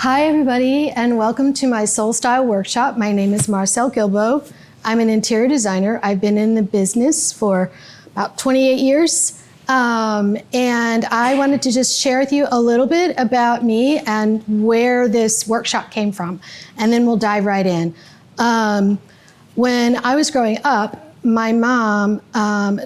Hi, everybody, and welcome to my Soul Style workshop. My name is Marcelle Gilbo. I'm an interior designer. I've been in the business for about 28 years. And I wanted to just share with you a little bit about me and where this workshop came from. And then we'll dive right in. When I was growing up, my mom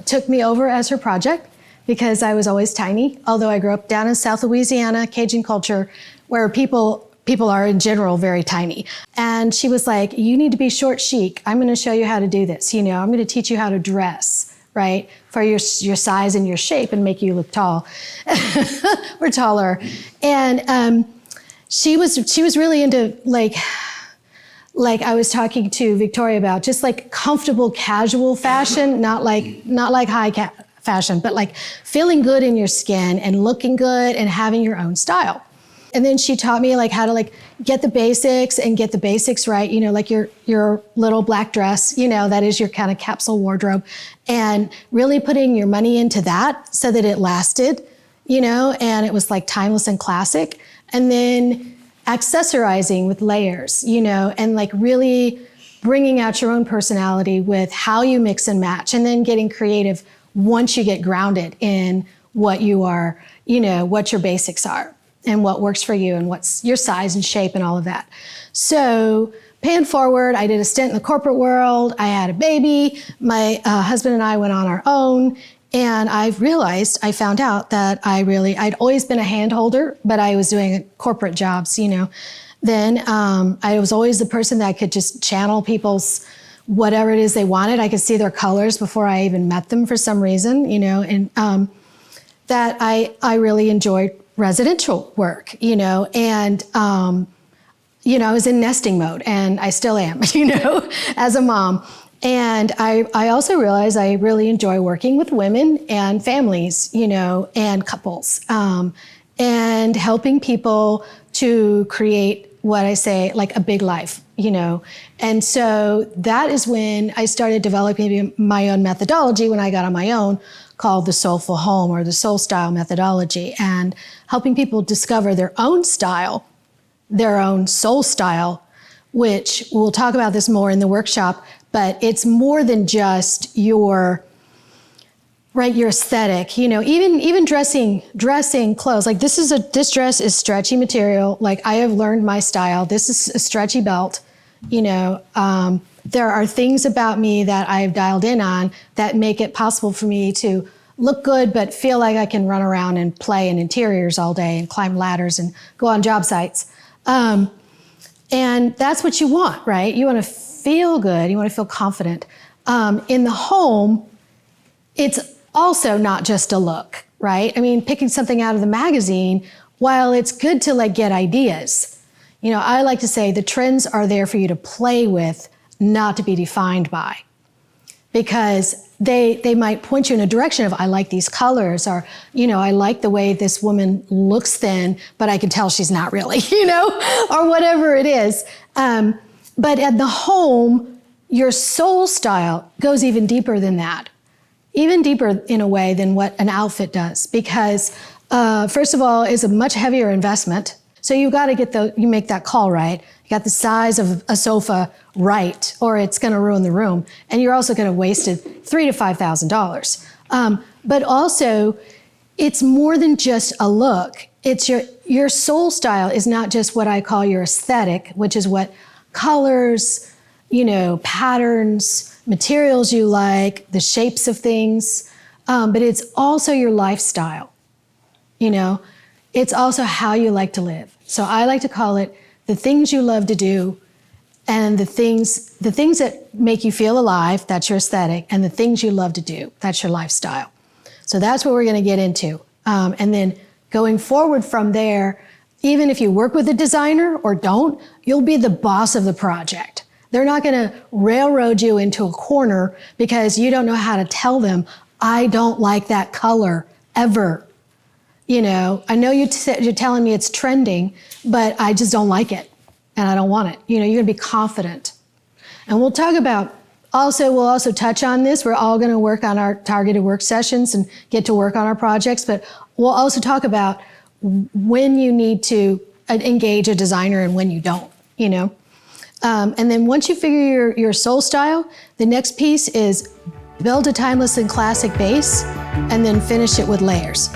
took me over as her project because I was always tiny. Although I grew up down in South Louisiana, Cajun culture, where people are in general very tiny. And she was like, you need to be short chic. I'm going to show you how to do this. I'm going to teach you how to dress, right? For your size and your shape and make you look tall or taller. And she was really into like I was talking to Victoria about, just like comfortable, casual fashion, not like high fashion, but like feeling good in your skin and looking good and having your own style. And then she taught me like how to like get the basics right, like your little black dress, that is your kind of capsule wardrobe, and really putting your money into that so that it lasted, and it was like timeless and classic. And then accessorizing with layers, and like really bringing out your own personality with how you mix and match, and then getting creative once you get grounded in what you are, what your basics are, and what works for you and what's your size and shape and all of that. So pan forward, I did a stint in the corporate world. I had a baby. My husband and I went on our own. And I found out that I'd always been a hand holder, but I was doing corporate jobs, Then I was always the person that could just channel people's whatever it is they wanted. I could see their colors before I even met them for some reason, and that I really enjoyed residential work, and, I was in nesting mode, and I still am, as a mom. And I also realized I really enjoy working with women and families, and couples, and helping people to create what I say, like a big life, And so that is when I started developing my own methodology when I got on my own, called the Soulful Home, or the Soul Style methodology, and helping people discover their own style, their own soul style, which we'll talk about this more in the workshop, but it's more than just your aesthetic, even dressing clothes. Like this dress is stretchy material. Like I have learned my style. This is a stretchy belt, there are things about me that I've dialed in on that make it possible for me to look good, but feel like I can run around and play in interiors all day and climb ladders and go on job sites. And that's what you want, right? You want to feel good. You want to feel confident. In the home, it's also not just a look, right? I mean, picking something out of the magazine, while it's good to like get ideas, I like to say the trends are there for you to play with, not to be defined by, because they might point you in a direction of, I like these colors, or, I like the way this woman looks thin, but I can tell she's not really, or whatever it is. But at the home, your soul style goes even deeper than that, even deeper in a way than what an outfit does, because first of all, it's a much heavier investment. So you got to you make that call right. You got the size of a sofa right, or it's going to ruin the room. And you're also going to waste $3,000 to $5,000. But also, it's more than just a look. It's your soul style is not just what I call your aesthetic, which is what colors, patterns, materials you like, the shapes of things. But it's also your lifestyle, It's also how you like to live. So I like to call it the things you love to do, and the things that make you feel alive, that's your aesthetic, and the things you love to do, that's your lifestyle. So that's what we're going to get into. And then going forward from there, even if you work with a designer or don't, you'll be the boss of the project. They're not going to railroad you into a corner because you don't know how to tell them, I don't like that color ever. I know you're telling me it's trending, but I just don't like it and I don't want it. You're going to be confident. And we'll also touch on this. We're all going to work on our targeted work sessions and get to work on our projects, but we'll also talk about when you need to engage a designer and when you don't, you know? And then once you figure your soul style, the next piece is build a timeless and classic base and then finish it with layers.